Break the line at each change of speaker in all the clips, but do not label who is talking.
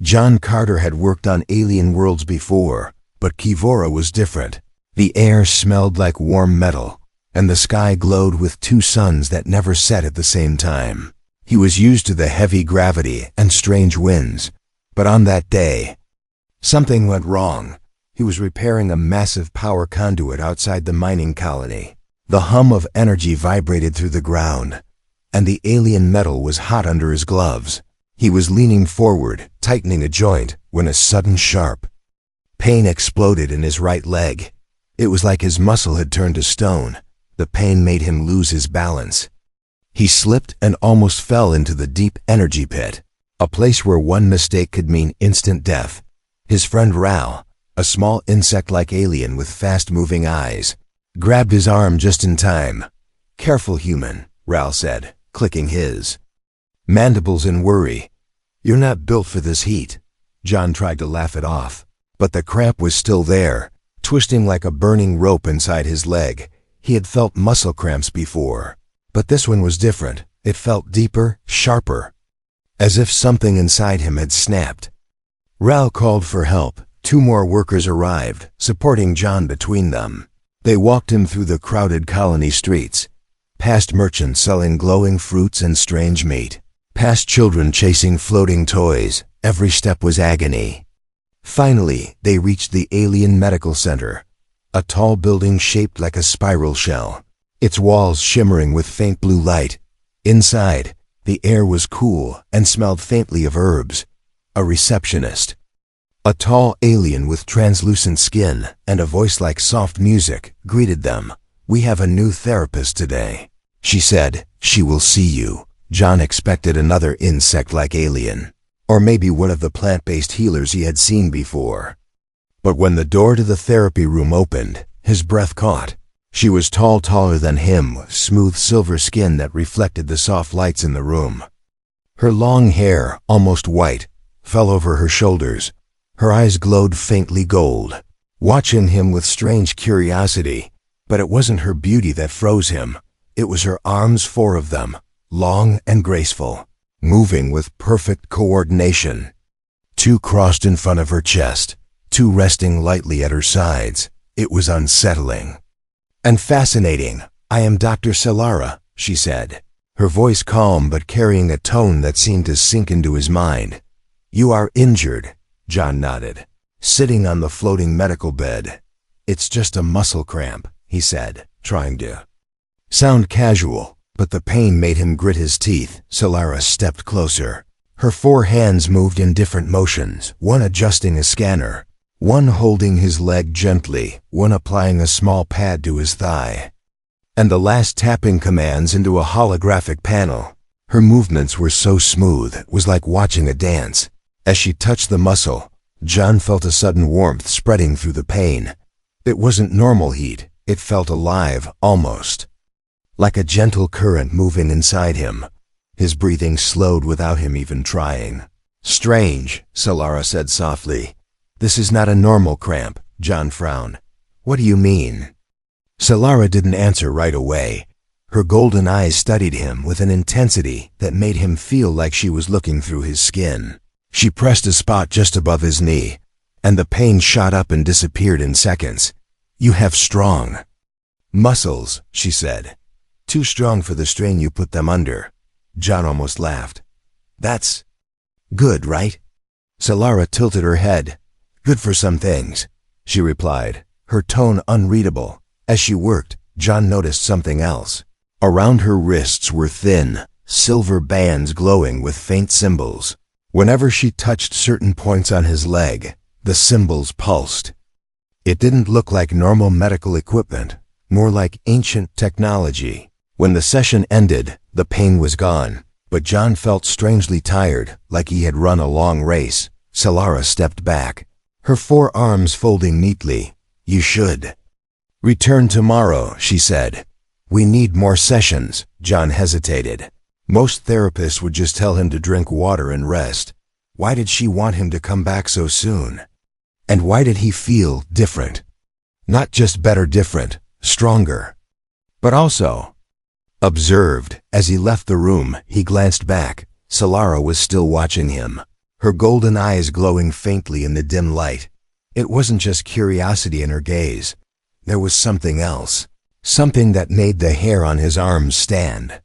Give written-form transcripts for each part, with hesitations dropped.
John Carter had worked on alien worlds before, but Kivora was different. The air smelled like warm metal, and the sky glowed with two suns that never set at the same time. He was used to the heavy gravity and strange winds, but on that day, something went wrong. He was repairing a massive power conduit outside the mining colony. The hum of energy vibrated through the ground, and the alien metal was hot under his gloves. He was leaning forward, tightening a joint, when a sudden sharp pain exploded in his right leg. It was like his muscle had turned to stone. The pain made him lose his balance. He slipped and almost fell into the deep energy pit, a place where one mistake could mean instant death. His friend Ral, a small insect-like alien with fast-moving eyes, grabbed his arm just in time. "Careful, human," Ral said, clicking his mandibles in worry. "You're not built for this heat." John tried to laugh it off, but the cramp was still there, twisting like a burning rope inside his leg. He had felt muscle cramps before, but this one was different. It felt deeper, sharper, as if something inside him had snapped. Ral called for help. 2 more workers arrived, supporting John between them. They walked him through the crowded colony streets, past merchants selling glowing fruits and strange meat, past children chasing floating toys. Every step was agony. Finally, they reached the alien medical center, a tall building shaped like a spiral shell, its walls shimmering with faint blue light. Inside, the air was cool and smelled faintly of herbs. A receptionist, a tall alien with translucent skin and a voice like soft music, greeted them. "We have a new therapist today," she said. "She will see you." John expected another insect-like alien, or maybe one of the plant-based healers he had seen before. But when the door to the therapy room opened, his breath caught. She was tall, taller than him, with smooth silver skin that reflected the soft lights in the room. Her long hair, almost white, fell over her shoulders. Her eyes glowed faintly gold, watching him with strange curiosity. But it wasn't her beauty that froze him. It was her arms, 4 of them, long and graceful, moving with perfect coordination. 2 crossed in front of her chest, 2 resting lightly at her sides. It was unsettling and fascinating. "I am Dr. Solara," she said, her voice calm but carrying a tone that seemed to sink into his mind. "You are injured," John nodded, sitting on the floating medical bed. "It's just a muscle cramp," he said, trying to sound casual, but the pain made him grit his teeth. Solara stepped closer. Her 4 hands moved in different motions, one adjusting a scanner, one holding his leg gently, one applying a small pad to his thigh, and the last tapping commands into a holographic panel. Her movements were so smooth, it was like watching a dance. As she touched the muscle, John felt a sudden warmth spreading through the pain. It wasn't normal heat. It felt alive, almost like a gentle current moving inside him. His breathing slowed without him even trying. "Strange," Solara said softly. "This is not a normal cramp." John frowned. "What do you mean?" Solara didn't answer right away. Her golden eyes studied him with an intensity that made him feel like she was looking through his skin. She pressed a spot just above his knee, and the pain shot up and disappeared in seconds. "You have strong muscles," she said. "Too strong for the strain you put them under." John almost laughed. "That's good, right?" Solara tilted her head. "Good for some things," she replied, her tone unreadable. As she worked, John noticed something else. Around her wrists were thin, silver bands glowing with faint symbols. Whenever she touched certain points on his leg, the symbols pulsed. It didn't look like normal medical equipment, more like ancient technology. When the session ended, the pain was gone, but John felt strangely tired, like he had run a long race. Solara stepped back, her 4 arms folding neatly. "You should return tomorrow," she said. "We need more sessions." John hesitated. Most therapists would just tell him to drink water and rest. Why did she want him to come back so soon? And why did he feel different? Not just better different, stronger, but also observed. As he left the room, he glanced back. Solara was still watching him. her golden eyes glowing faintly in the dim light. It wasn't just curiosity in her gaze. There was something else. Something that made the hair on his arms stand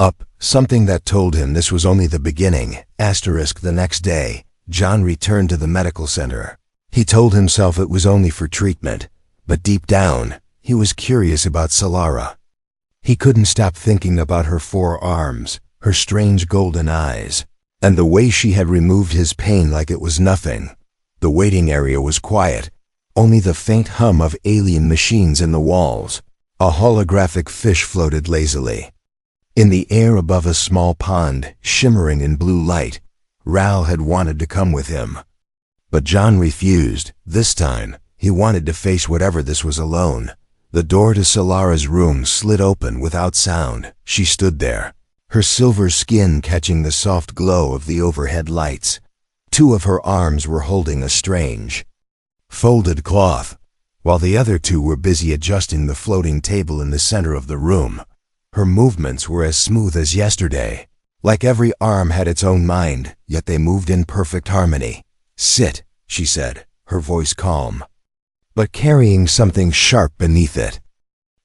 up. Something that told him this was only the beginning. The next day, John returned to the medical center. He told himself it was only for treatment, but deep down, he was curious about Solara. He couldn't stop thinking about her 4 arms, her strange golden eyes, and the way she had removed his pain like it was nothing. The waiting area was quiet, only the faint hum of alien machines in the walls. A holographic fish floated lazily in the air above a small pond, shimmering in blue light. Ral had wanted to come with him, but John refused. This time, he wanted to face whatever this was alone. The door to Solara's room slid open without sound. She stood there, her silver skin catching the soft glow of the overhead lights. 2 of her arms were holding a strange, folded cloth, while the other 2 were busy adjusting the floating table in the center of the room. Her movements were as smooth as yesterday, like every arm had its own mind, yet they moved in perfect harmony. "Sit," she said, her voice calm, but carrying something sharp beneath it.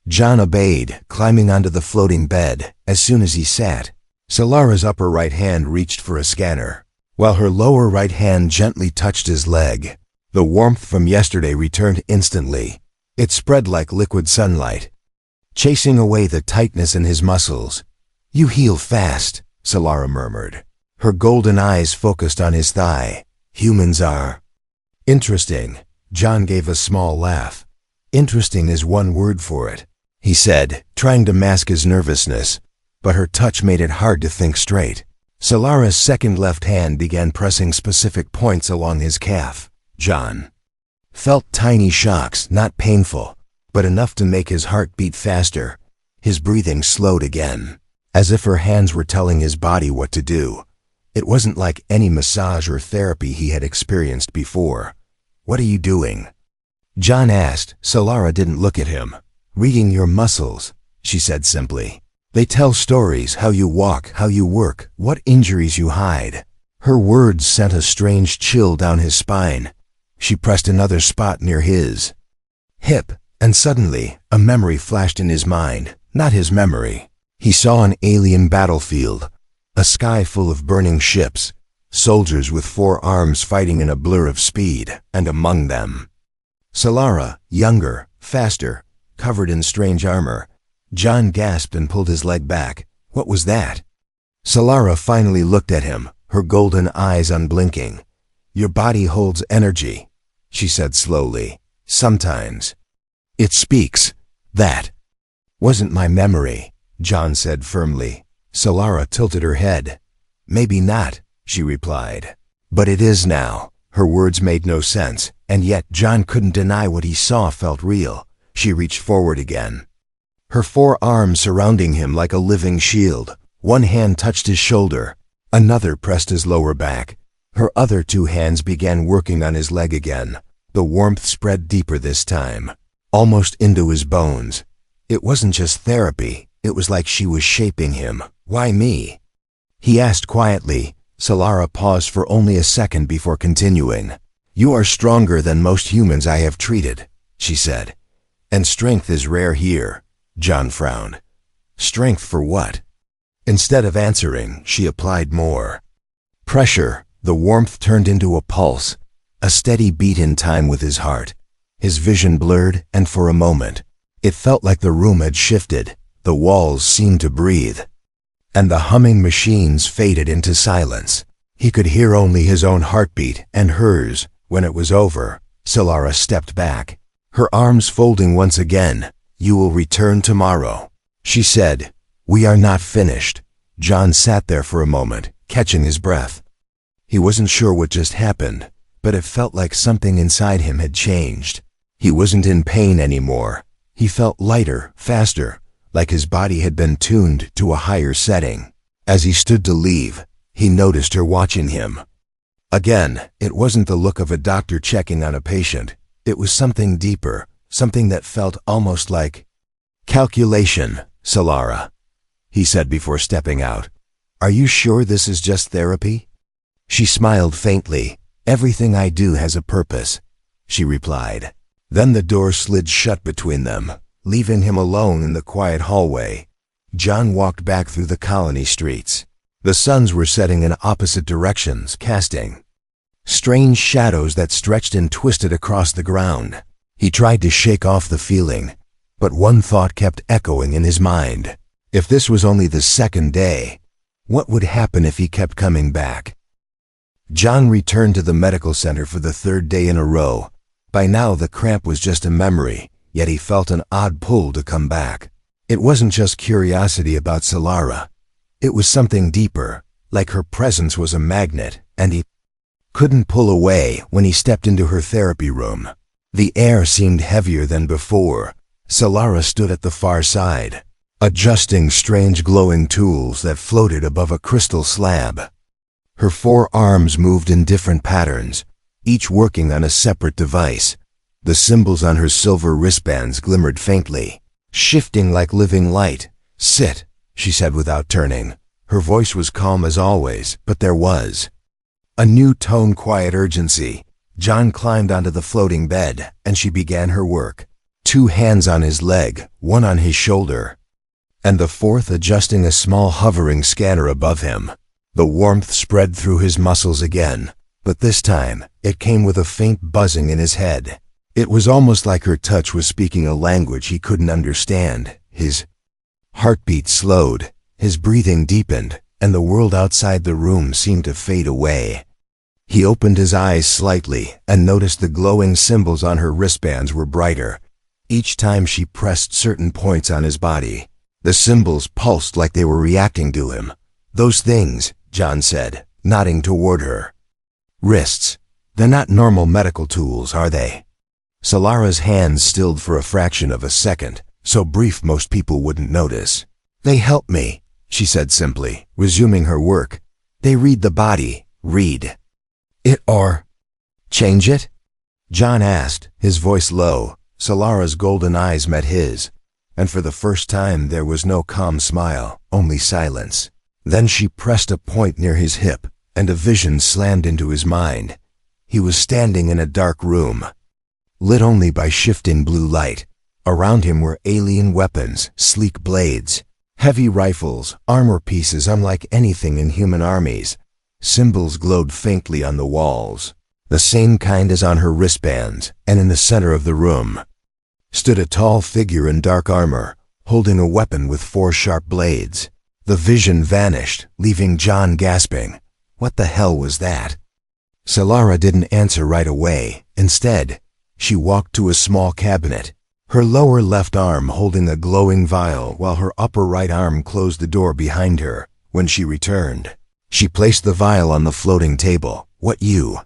John obeyed, climbing onto the floating bed. As soon as he sat, Solara's upper right hand reached for a scanner, while her lower right hand gently touched his leg. The warmth from yesterday returned instantly. It spread like liquid sunlight, chasing away the tightness in his muscles. "You heal fast," Solara murmured. Her golden eyes focused on his thigh. "Humans are interesting." John gave a small laugh. "Interesting is one word for it," he said, trying to mask his nervousness, but her touch made it hard to think straight. Solara's second left hand began pressing specific points along his calf. John felt tiny shocks, not painful, but enough to make his heart beat faster. His breathing slowed again, as if her hands were telling his body what to do. It wasn't like any massage or therapy he had experienced before. "What are you doing?" John asked. Solara didn't look at him. "Reading your muscles," she said simply. "They tell stories, how you walk, how you work, what injuries you hide." Her words sent a strange chill down his spine. She pressed another spot near his hip, and suddenly, a memory flashed in his mind. Not his memory. He saw an alien battlefield, a sky full of burning ships, soldiers with 4 arms fighting in a blur of speed, and among them, Solara, younger, faster, covered in strange armor. John gasped and pulled his leg back. What was that? Solara finally looked at him, her golden eyes unblinking. "Your body holds energy," she said slowly. "Sometimes it speaks." "That wasn't my memory," John said firmly. Solara tilted her head. "Maybe not," she replied. "But it is now." Her words made no sense, and yet John couldn't deny what he saw felt real. She reached forward again, her 4 arms surrounding him like a living shield. One hand touched his shoulder, another pressed his lower back. Her other 2 hands began working on his leg again. The warmth spread deeper this time, almost into his bones. It wasn't just therapy, it was like she was shaping him. "Why me?" he asked quietly. Solara paused for only a second before continuing. "You are stronger than most humans I have treated," she said. "And strength is rare here." John frowned. "Strength for what?" Instead of answering, she applied more pressure. The warmth turned into a pulse, a steady beat in time with his heart. His vision blurred, and for a moment, it felt like the room had shifted. The walls seemed to breathe, and the humming machines faded into silence. He could hear only his own heartbeat and hers. When it was over, Solara stepped back, her arms folding once again. "You will return tomorrow," she said. "We are not finished." John sat there for a moment, catching his breath. He wasn't sure what just happened, but it felt like something inside him had changed. He wasn't in pain anymore. He felt lighter, faster, like his body had been tuned to a higher setting. As he stood to leave, he noticed her watching him. Again, it wasn't the look of a doctor checking on a patient. It was something deeper, something that felt almost like calculation. "Solara," he said before stepping out, "are you sure this is just therapy?" She smiled faintly. "Everything I do has a purpose," she replied. Then the door slid shut between them, leaving him alone in the quiet hallway. John walked back through the colony streets. The suns were setting in opposite directions, casting strange shadows that stretched and twisted across the ground. He tried to shake off the feeling, but one thought kept echoing in his mind. If this was only the second day, what would happen if he kept coming back? John returned to the medical center for the third day in a row. By now the cramp was just a memory, yet he felt an odd pull to come back. It wasn't just curiosity about Solara. It was something deeper, like her presence was a magnet, and he couldn't pull away. When he stepped into her therapy room, the air seemed heavier than before. Solara stood at the far side, adjusting strange glowing tools that floated above a crystal slab. Her 4 arms moved in different patterns, each working on a separate device. The symbols on her silver wristbands glimmered faintly, shifting like living light. "Sit," she said without turning. Her voice was calm as always, but there was a new tone, quiet urgency. John climbed onto the floating bed, and she began her work. 2 hands on his leg, 1 on his shoulder, and the 4th adjusting a small hovering scanner above him. The warmth spread through his muscles again, but this time it came with a faint buzzing in his head. It was almost like her touch was speaking a language he couldn't understand. His heartbeat slowed, his breathing deepened, and the world outside the room seemed to fade away. He opened his eyes slightly and noticed the glowing symbols on her wristbands were brighter. Each time she pressed certain points on his body, the symbols pulsed like they were reacting to him. "Those things," John said, nodding toward her wrists. "They're not normal medical tools, are they?" Solara's hands stilled for a fraction of a second, so brief most people wouldn't notice. "They help me," she said simply, resuming her work. "They read the body, read it or change it?" John asked, his voice low. Solara's golden eyes met his, and for the first time there was no calm smile, only silence. Then she pressed a point near his hip, and a vision slammed into his mind. He was standing in a dark room, lit only by shifting blue light. Around him were alien weapons, sleek blades, heavy rifles, armor pieces unlike anything in human armies. Symbols glowed faintly on the walls, the same kind as on her wristbands, and in the center of the room stood a tall figure in dark armor, holding a weapon with 4 sharp blades. The vision vanished, leaving John gasping. What the hell was that? Solara didn't answer right away. Instead, she walked to a small cabinet, her lower left arm holding a glowing vial while her upper right arm closed the door behind her. When she returned, she placed the vial on the floating table. "What you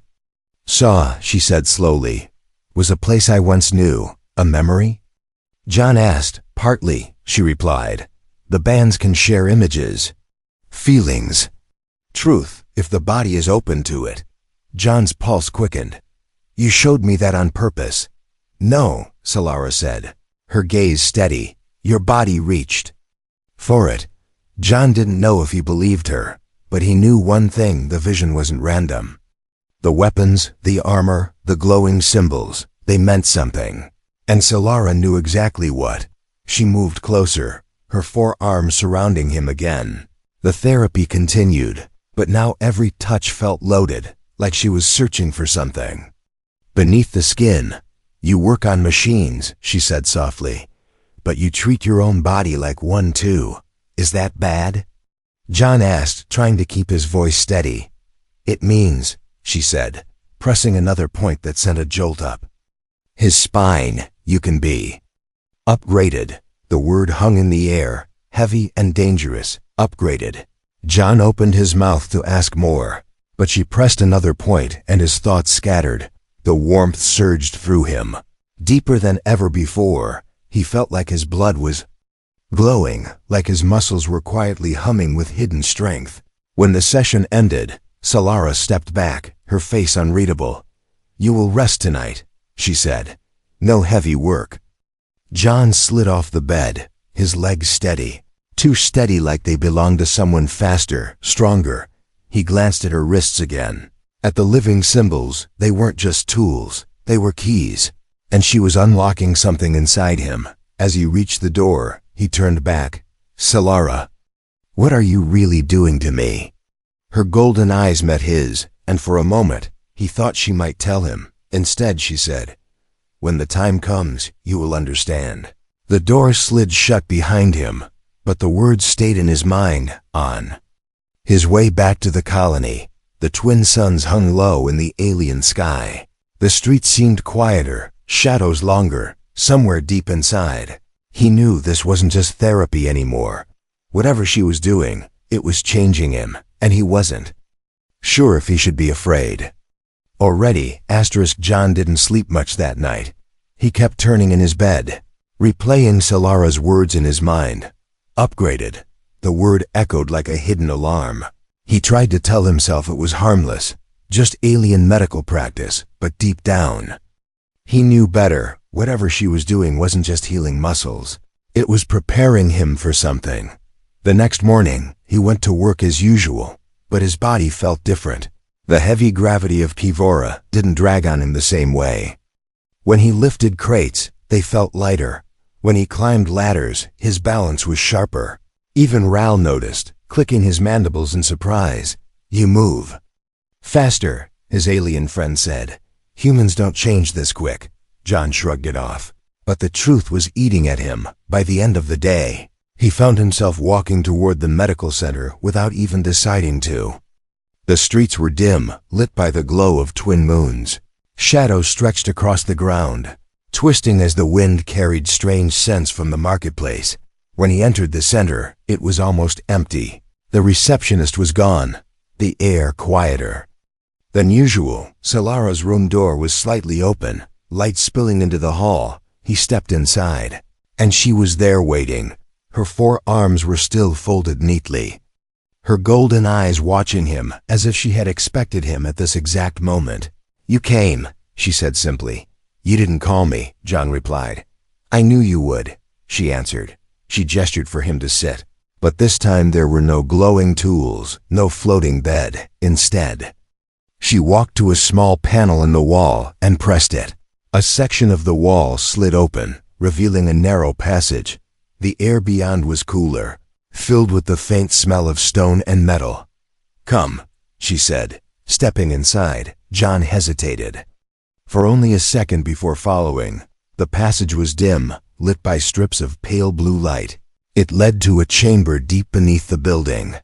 saw," she said slowly, "was a place I once knew. A memory?" John asked. "Partly," she replied. "The bands can share images, feelings, truth, if the body is open to it." John's pulse quickened. "You showed me that on purpose." "No," Solara said, her gaze steady. "Your body reached for it." John didn't know if he believed her, but he knew one thing: the vision wasn't random. The weapons, the armor, the glowing symbols, they meant something. And Solara knew exactly what. She moved closer, her 4 arms surrounding him again. The therapy continued, but now every touch felt loaded, like she was searching for something beneath the skin. "You work on machines," she said softly, "but you treat your own body like one too. Is that bad?" John asked, trying to keep his voice steady. "It means," she said, pressing another point that sent a jolt up his spine, "you can be upgraded." The word hung in the air, heavy and dangerous. Upgraded. John opened his mouth to ask more, but she pressed another point and his thoughts scattered. The warmth surged through him, deeper than ever before. He felt like his blood was glowing, like his muscles were quietly humming with hidden strength. When the session ended, Solara stepped back, her face unreadable. "You will rest tonight," she said. "No heavy work." John slid off the bed, his legs steady, too steady, like they belonged to someone faster, stronger. He glanced at her wrists again. At the living symbols, they weren't just tools, they were keys. And she was unlocking something inside him. As he reached the door, he turned back. "Solara, what are you really doing to me?" Her golden eyes met his, and for a moment, he thought she might tell him. Instead, she said, "When the time comes, you will understand." The door slid shut behind him, but the words stayed in his mind, on. His way back to the colony, the twin suns hung low in the alien sky. The streets seemed quieter, shadows longer, somewhere deep inside. He knew this wasn't just therapy anymore. Whatever she was doing, it was changing him, and he wasn't sure if he should be afraid. Already, John didn't sleep much that night. He kept turning in his bed, replaying Solara's words in his mind. Upgraded. The word echoed like a hidden alarm. He tried to tell himself it was harmless, just alien medical practice, but deep down, he knew better. Whatever she was doing wasn't just healing muscles. It was preparing him for something. The next morning, he went to work as usual, but his body felt different. The heavy gravity of Kivora didn't drag on him the same way. When he lifted crates, they felt lighter. When he climbed ladders, his balance was sharper. Even Ral noticed, clicking his mandibles in surprise. "You move faster," his alien friend said. "Humans don't change this quick." John shrugged it off. But the truth was eating at him. By the end of the day, he found himself walking toward the medical center without even deciding to. The streets were dim, lit by the glow of twin moons. Shadows stretched across the ground, twisting as the wind carried strange scents from the marketplace. When he entered the center, it was almost empty. The receptionist was gone, the air quieter than usual. Solara's room door was slightly open, light spilling into the hall. He stepped inside, and she was there waiting. Her 4 arms were still folded neatly, her golden eyes watching him as if she had expected him at this exact moment. "You came," she said simply. "You didn't call me," John replied. "I knew you would," she answered. She gestured for him to sit. But this time there were no glowing tools, no floating bed. Instead, she walked to a small panel in the wall and pressed it. A section of the wall slid open, revealing a narrow passage. The air beyond was cooler, filled with the faint smell of stone and metal. "Come," she said. Stepping inside, John hesitated for only a second before following. The passage was dim, lit by strips of pale blue light. It led to a chamber deep beneath the building.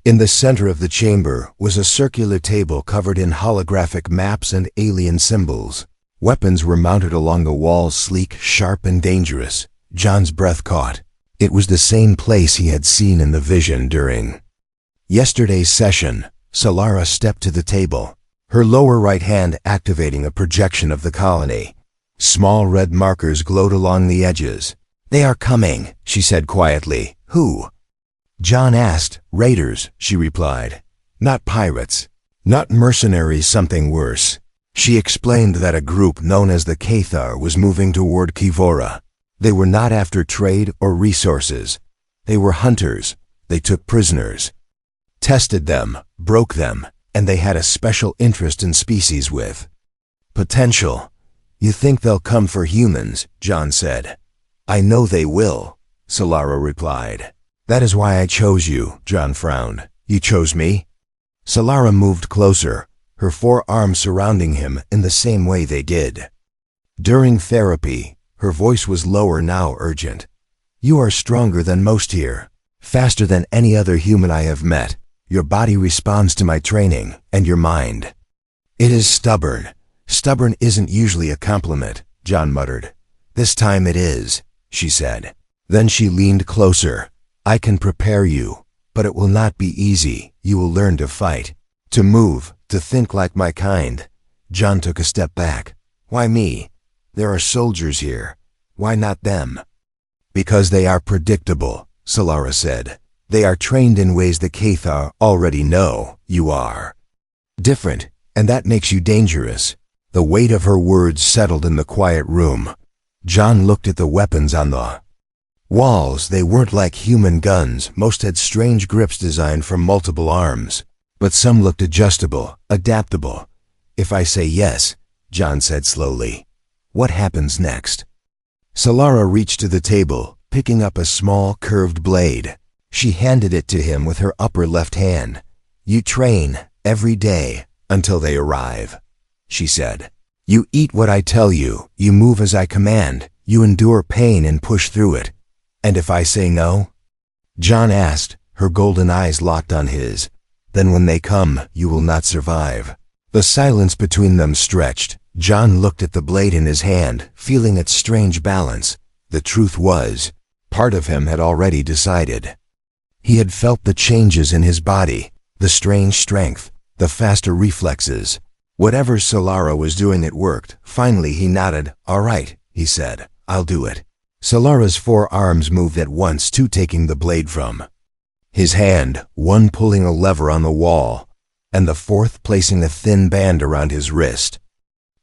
In the center of the chamber was a circular table covered in holographic maps and alien symbols. Weapons were mounted along the walls, sleek, sharp, and dangerous. John's breath caught. It was the same place he had seen in the vision during yesterday's session. Solara stepped to the table, her lower right hand activating a projection of the colony. Small red markers glowed along the edges. "They are coming," she said quietly. "Who?" John asked. "Raiders," she replied. "Not pirates. Not mercenaries, something worse." She explained that a group known as the Cathar was moving toward Kivora. They were not after trade or resources. They were hunters. They took prisoners, tested them, broke them, and they had a special interest in species with potential. "You think they'll come for humans?" John said. "I know they will," Solara replied. "That is why I chose you," John frowned. "You chose me?" Solara moved closer, her 4 arms surrounding him in the same way they did during therapy. Her voice was lower now, urgent. "You are stronger than most here, faster than any other human I have met. Your body responds to my training, and your mind, it is stubborn." "Stubborn isn't usually a compliment," John muttered. "This time it is," she said. Then she leaned closer. "I can prepare you, but it will not be easy. You will learn to fight, to move, to think like my kind." John took a step back. "Why me? There are soldiers here. Why not them?" "Because they are predictable," Solara said. "They are trained in ways the Cathar already know. You are different, and that makes you dangerous." The weight of her words settled in the quiet room. John looked at the weapons on the walls. They weren't like human guns. Most had strange grips designed for multiple arms. but some looked adjustable, adaptable. If I say yes, John said slowly, what happens next? Solara reached to the table, picking up a small, curved blade. She handed it to him with her upper left hand. You train every day until they arrive, she said. You eat what I tell you, you move as I command, you endure pain and push through it. And if I say no? John asked, her golden eyes locked on his. Then when they come, you will not survive. The silence between them stretched. John looked at the blade in his hand, feeling its strange balance. The truth was, part of him had already decided. He had felt the changes in his body, the strange strength, the faster reflexes. Whatever Solara was doing, it worked. Finally he nodded. All right, he said, I'll do it. Solara's 4 arms moved at once, 2 taking the blade from his hand, 1 pulling a lever on the wall, and the 4th placing a thin band around his wrist.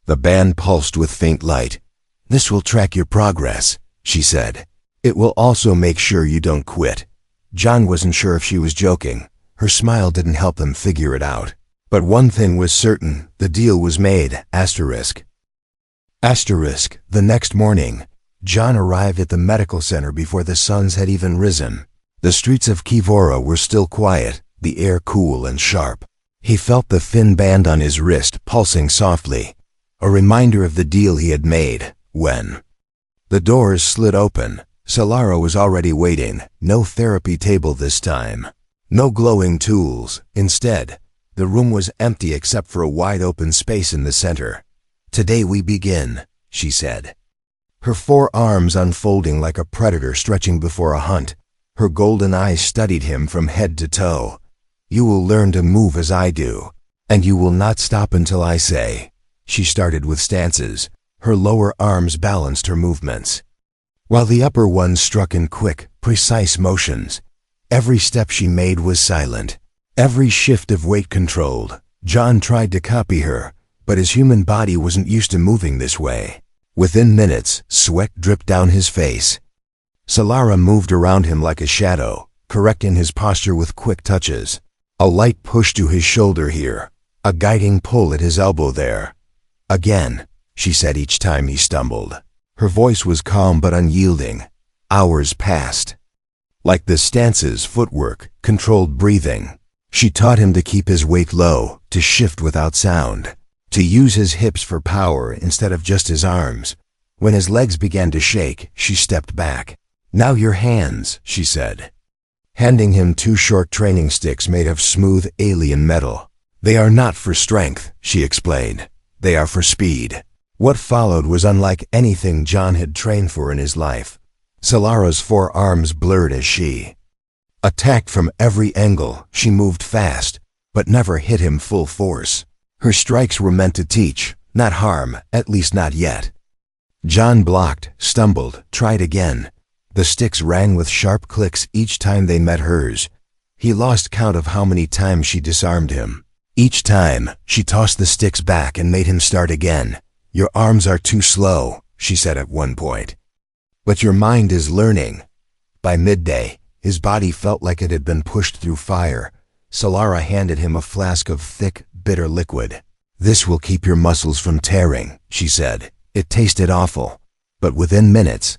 The band pulsed with faint light. This will track your progress, she said. It will also make sure you don't quit. John wasn't sure if she was joking. Her smile didn't help them figure it out. But one thing was certain, the deal was made. Asterisk. The next morning, John arrived at the medical center before the suns had even risen. The streets of Kivora were still quiet, the air cool and sharp. He felt the thin band on his wrist pulsing softly, a reminder of the deal he had made. When the doors slid open, Solara was already waiting. No therapy table this time. No glowing tools. Instead, the room was empty except for a wide-open space in the center. Today we begin, she said. Her 4 arms unfolding like a predator stretching before a hunt. Her golden eyes studied him from head to toe. You will learn to move as I do, and you will not stop until I say. She started with stances. Her lower arms balanced her movements, while the upper ones struck in quick, precise motions. Every step she made was silent. Every shift of weight controlled. John tried to copy her, but his human body wasn't used to moving this way. Within minutes, sweat dripped down his face. Solara moved around him like a shadow, correcting his posture with quick touches. A light push to his shoulder here, a guiding pull at his elbow there. Again, she said each time he stumbled. Her voice was calm but unyielding. Hours passed. Like the stances, footwork, controlled breathing. She taught him to keep his weight low, to shift without sound, to use his hips for power instead of just his arms. When his legs began to shake, she stepped back. Now your hands, she said, handing him 2 short training sticks made of smooth alien metal. They are not for strength, she explained. They are for speed. What followed was unlike anything John had trained for in his life. Solara's 4 arms blurred as she attacked from every angle. She moved fast, but never hit him full force. Her strikes were meant to teach, not harm, at least not yet. John blocked, stumbled, tried again. The sticks rang with sharp clicks each time they met hers. He lost count of how many times she disarmed him. Each time, she tossed the sticks back and made him start again. Your arms are too slow, she said at one point. But your mind is learning. By midday, his body felt like it had been pushed through fire. Solara handed him a flask of thick, bitter liquid. This will keep your muscles from tearing, she said. It tasted awful, but within minutes,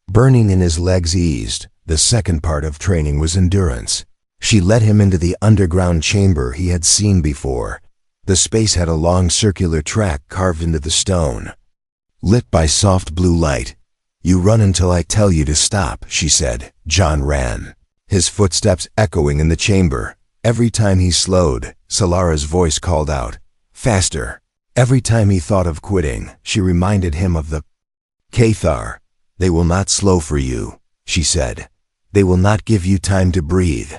burning in his legs eased. The second part of training was endurance. She led him into the underground chamber he had seen before. The space had a long circular track carved into the stone, lit by soft blue light. You run until I tell you to stop, she said. John ran, his footsteps echoing in the chamber. Every time he slowed, Solara's voice called out, faster. Every time he thought of quitting, she reminded him of the Cathar. They will not slow for you, she said. They will not give you time to breathe.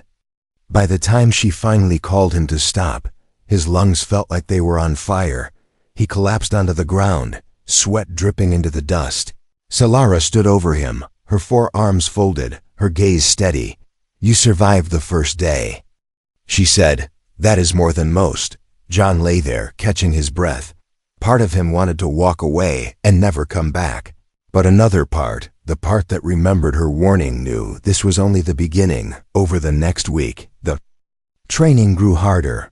By the time she finally called him to stop, his lungs felt like they were on fire. He collapsed onto the ground, sweat dripping into the dust. Solara stood over him, her 4 arms folded, her gaze steady. You survived the first day, she said. That is more than most. John lay there, catching his breath. Part of him wanted to walk away and never come back. But another part, the part that remembered her warning, knew this was only the beginning. Over the next week, the training grew harder.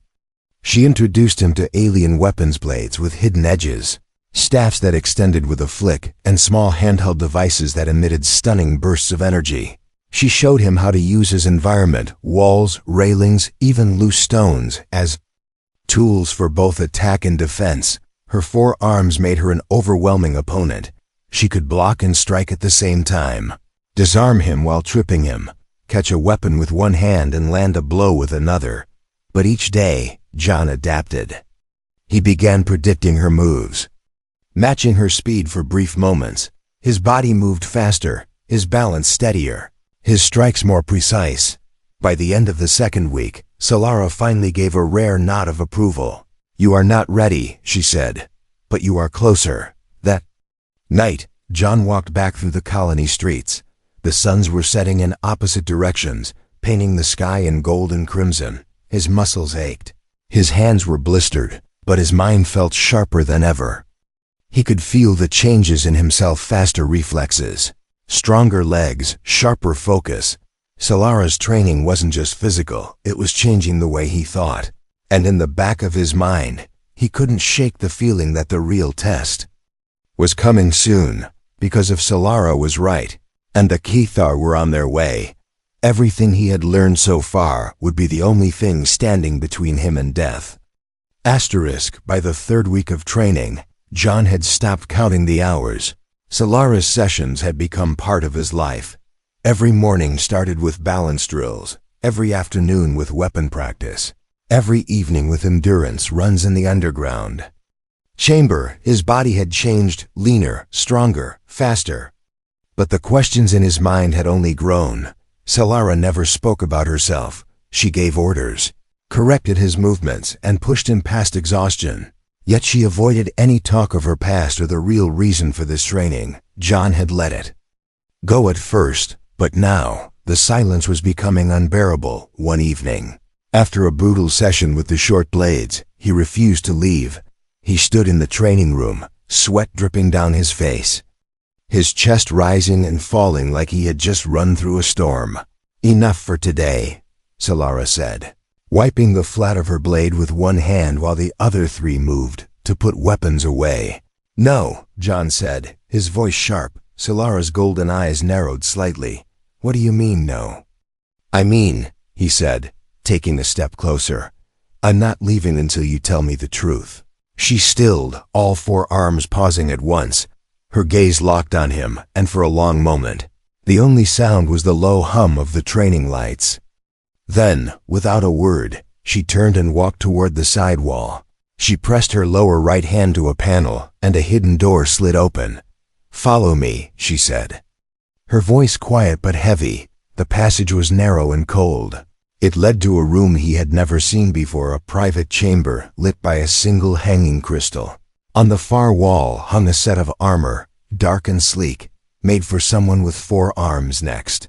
She introduced him to alien weapons blades with hidden edges, staffs that extended with a flick, and small handheld devices that emitted stunning bursts of energy. She showed him how to use his environment, walls, railings, even loose stones, as tools for both attack and defense. Her 4 arms made her an overwhelming opponent. She could block and strike at the same time, disarm him while tripping him, catch a weapon with one hand and land a blow with another. But each day, John adapted. He began predicting her moves, matching her speed for brief moments. His body moved faster, his balance steadier, his strikes more precise. By the end of the second week, Solara finally gave a rare nod of approval. "You are not ready," she said, "but you are closer." That night, John walked back through the colony streets. The suns were setting in opposite directions, painting the sky in gold and crimson. His muscles ached. His hands were blistered, but his mind felt sharper than ever. He could feel the changes in himself: faster reflexes, stronger legs, sharper focus. Solara's training wasn't just physical, it was changing the way he thought. And in the back of his mind, he couldn't shake the feeling that the real test was coming soon, because if Solara was right, and the Cathar were on their way, everything he had learned so far would be the only thing standing between him and death. By the 3rd week of training, John had stopped counting the hours. Solara's sessions had become part of his life. Every morning started with balance drills, every afternoon with weapon practice, every evening with endurance runs in the underground chamber. His body had changed, leaner, stronger, faster. But the questions in his mind had only grown. Solara never spoke about herself. She gave orders, corrected his movements, and pushed him past exhaustion. Yet she avoided any talk of her past or the real reason for this training. John had let it go at first, but now the silence was becoming unbearable. One evening, after a brutal session with the short blades, he refused to leave. He stood in the training room, sweat dripping down his face, his chest rising and falling like he had just run through a storm. "Enough for today," Solara said, wiping the flat of her blade with one hand while the other 3 moved to put weapons away. "No," John said, his voice sharp. Solara's golden eyes narrowed slightly. "What do you mean, no?" "I mean," he said, taking a step closer, "I'm not leaving until you tell me the truth." She stilled, all 4 arms pausing at once. Her gaze locked on him, and for a long moment, the only sound was the low hum of the training lights. Then, without a word, she turned and walked toward the side wall. She pressed her lower right hand to a panel, and a hidden door slid open. "Follow me," she said. Her voice quiet but heavy. The passage was narrow and cold. It led to a room he had never seen before, a private chamber lit by a single hanging crystal. On the far wall hung a set of armor, dark and sleek, made for someone with 4 arms. Next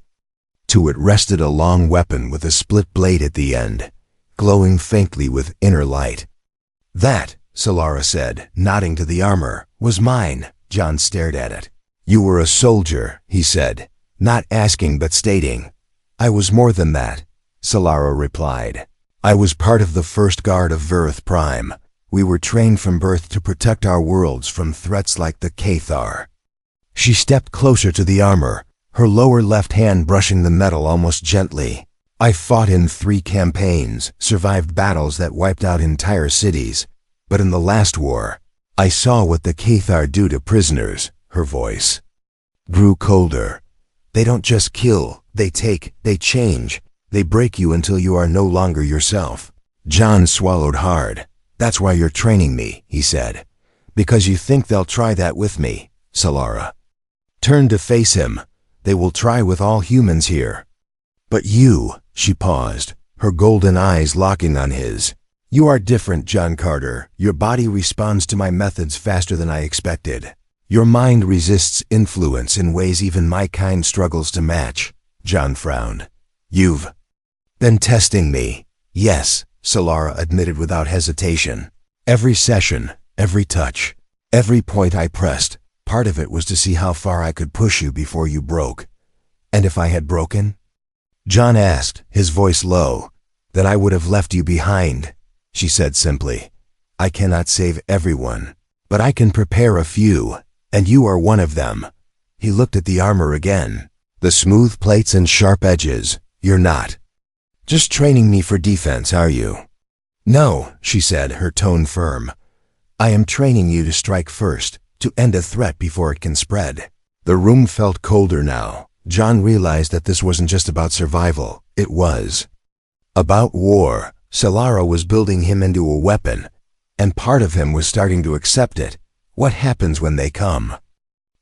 to it rested a long weapon with a split blade at the end, glowing faintly with inner light. "That," Solara said, nodding to the armor, "was mine." John stared at it. "You were a soldier," he said, not asking but stating. "I was more than that," Solara replied. "I was part of the first guard of Verith Prime. We were trained from birth to protect our worlds from threats like the Cathar." She stepped closer to the armor, her lower left hand brushing the metal almost gently. "I fought in 3 campaigns, survived battles that wiped out entire cities. But in the last war, I saw what the Cathar do to prisoners." Her voice grew colder. "They don't just kill, they take, they change. They break you until you are no longer yourself." John swallowed hard. "That's why you're training me," he said. "Because you think they'll try that with me." Solara turned to face him. "They will try with all humans here." "But you," she paused, her golden eyes locking on his. "You are different, John Carter. Your body responds to my methods faster than I expected. Your mind resists influence in ways even my kind struggles to match." John frowned. "You've been testing me." "Yes," Solara admitted without hesitation. "Every session, every touch, every point I pressed, part of it was to see how far I could push you before you broke." "And if I had broken?" John asked, his voice low. "Then I would have left you behind." she said simply. I cannot save everyone, but I can prepare a few, and you are one of them. He looked at the armor again. The smooth plates and sharp edges. You're not just training me for defense, are you? No, she said, her tone firm. I am training you to strike first, to end a threat before it can spread. The room felt colder now. John realized that this wasn't just about survival. It was about war. Solara was building him into a weapon, and part of him was starting to accept it. What happens when they come?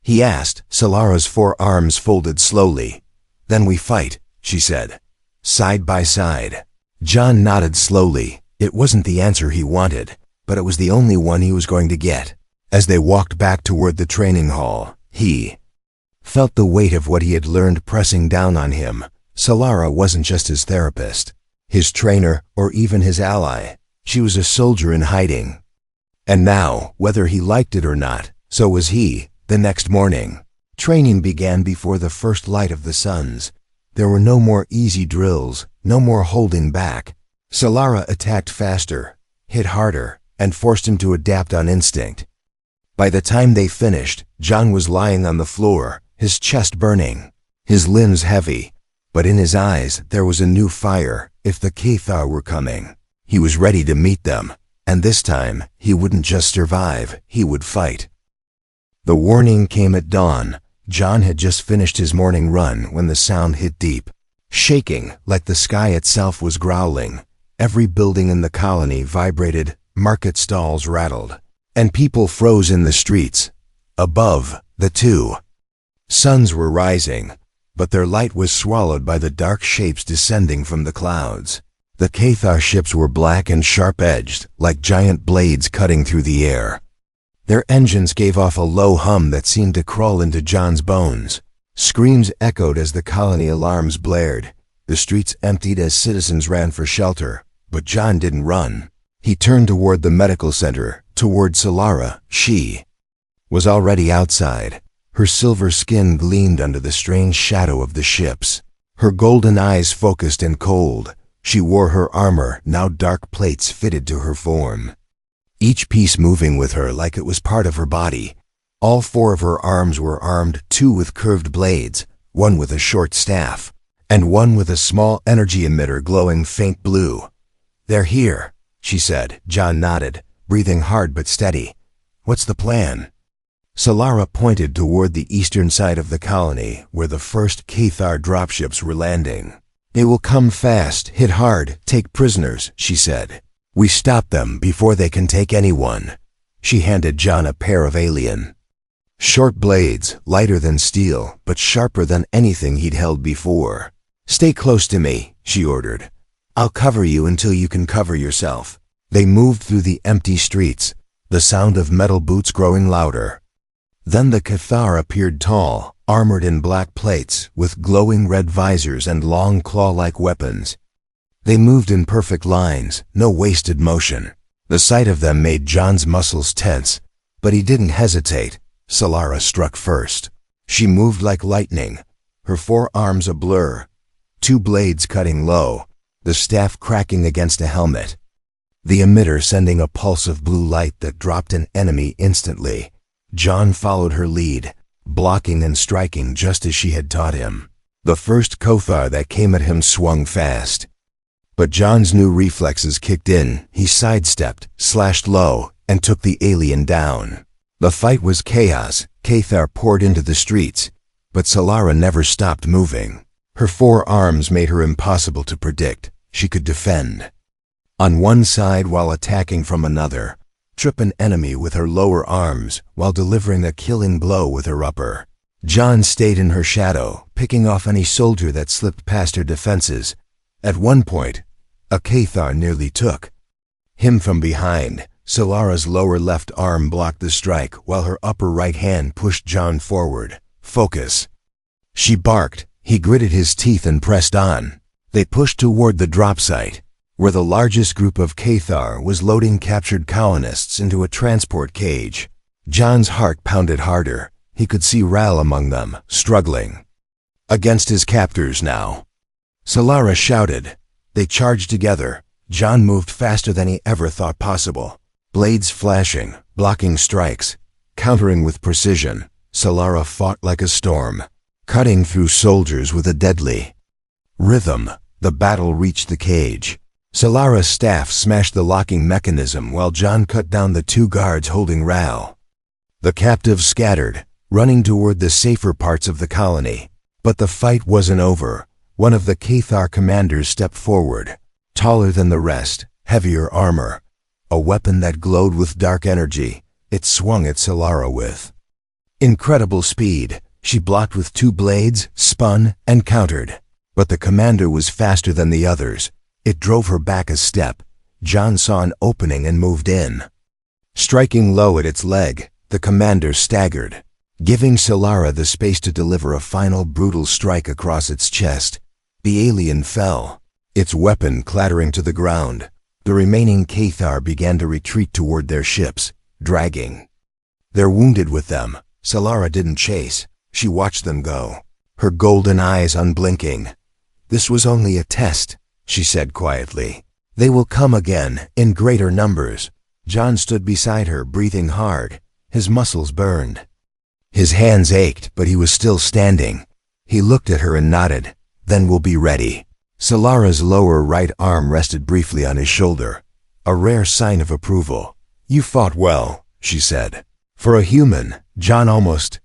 He asked, Solara's 4 arms folded slowly. Then we fight, she said. Side by side. John nodded slowly. It wasn't the answer he wanted, but it was the only one he was going to get. As they walked back toward the training hall, he felt the weight of what he had learned pressing down on him. Solara wasn't just his therapist, his trainer, or even his ally. She was a soldier in hiding. And now, whether he liked it or not, so was he. The next morning, training began before the first light of the suns. There were no more easy drills, no more holding back. Solara attacked faster, hit harder, and forced him to adapt on instinct. By the time they finished, John was lying on the floor, his chest burning, his limbs heavy, but in his eyes there was a new fire. If the Cathar were coming, he was ready to meet them, and this time he wouldn't just survive, he would fight. The warning came at dawn. John had just finished his morning run when the sound hit deep, shaking like the sky itself was growling. Every building in the colony vibrated, market stalls rattled, and people froze in the streets. Above, the 2 suns were rising, but their light was swallowed by the dark shapes descending from the clouds. The Cathar ships were black and sharp-edged, like giant blades cutting through the air. Their engines gave off a low hum that seemed to crawl into John's bones. Screams echoed as the colony alarms blared. The streets emptied as citizens ran for shelter, but John didn't run. He turned toward the medical center, toward Solara. She was already outside. Her silver skin gleamed under the strange shadow of the ships. Her golden eyes focused and cold. She wore her armor, now dark plates fitted to her form, each piece moving with her like it was part of her body. All 4 of her arms were armed, 2 with curved blades, 1 with a short staff, and 1 with a small energy emitter glowing faint blue. They're here, she said. John nodded, breathing hard but steady. What's the plan? Solara pointed toward the eastern side of the colony, where the first Cathar dropships were landing. They will come fast, hit hard, take prisoners, she said. We stop them before they can take anyone. She handed John a pair of alien short blades, lighter than steel, but sharper than anything he'd held before. Stay close to me, she ordered. I'll cover you until you can cover yourself. They moved through the empty streets, the sound of metal boots growing louder. Then the Cathar appeared tall, armored in black plates, with glowing red visors and long claw-like weapons. They moved in perfect lines, no wasted motion. The sight of them made John's muscles tense, but he didn't hesitate. Solara struck first. She moved like lightning, her 4 arms a blur, 2 blades cutting low, the staff cracking against a helmet, the emitter sending a pulse of blue light that dropped an enemy instantly. John followed her lead, blocking and striking just as she had taught him. The first Cathar that came at him swung fast, but John's new reflexes kicked in. He sidestepped, slashed low, and took the alien down. The fight was chaos. Cathar poured into the streets, but Solara never stopped moving. Her 4 arms made her impossible to predict. She could defend on one side while attacking from another, trip an enemy with her lower arms while delivering a killing blow with her upper. John stayed in her shadow, picking off any soldier that slipped past her defenses. At one point, a Cathar nearly took him from behind. Solara's lower left arm blocked the strike while her upper right hand pushed John forward. Focus. She barked. He gritted his teeth and pressed on. They pushed toward the drop site, where the largest group of Cathar was loading captured colonists into a transport cage. John's heart pounded harder. He could see Ral among them, struggling against his captors now. Solara shouted. They charged together. John moved faster than he ever thought possible. Blades flashing, blocking strikes, countering with precision, Solara fought like a storm, cutting through soldiers with a deadly rhythm. The battle reached the cage. Solara's staff smashed the locking mechanism while John cut down the 2 guards holding Ral. The captives scattered, running toward the safer parts of the colony. But the fight wasn't over. One of the Cathar commanders stepped forward, taller than the rest, heavier armor, a weapon that glowed with dark energy. It swung at Solara with incredible speed. She blocked with 2 blades, spun, and countered. But the commander was faster than the others. It drove her back a step. John saw an opening and moved in. Striking low at its leg, the commander staggered, giving Solara the space to deliver a final brutal strike across its chest. The alien fell, its weapon clattering to the ground. The remaining Cathar began to retreat toward their ships, dragging their wounded with them. Solara didn't chase. She watched them go, her golden eyes unblinking. "This was only a test," she said quietly. "They will come again, in greater numbers." John stood beside her, breathing hard. His muscles burned. His hands ached, but he was still standing. He looked at her and nodded. "Then we'll be ready." Solara's lower right arm rested briefly on his shoulder, a rare sign of approval. "You fought well," she said. For a human, John almost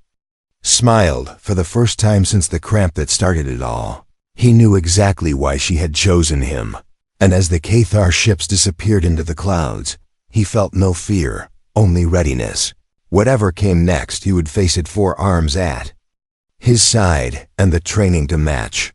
smiled. For the first time since the cramp that started it all, he knew exactly why she had chosen him. And as the Cathar ships disappeared into the clouds, he felt no fear, only readiness. Whatever came next, he would face it 4 arms at his side and the training to match.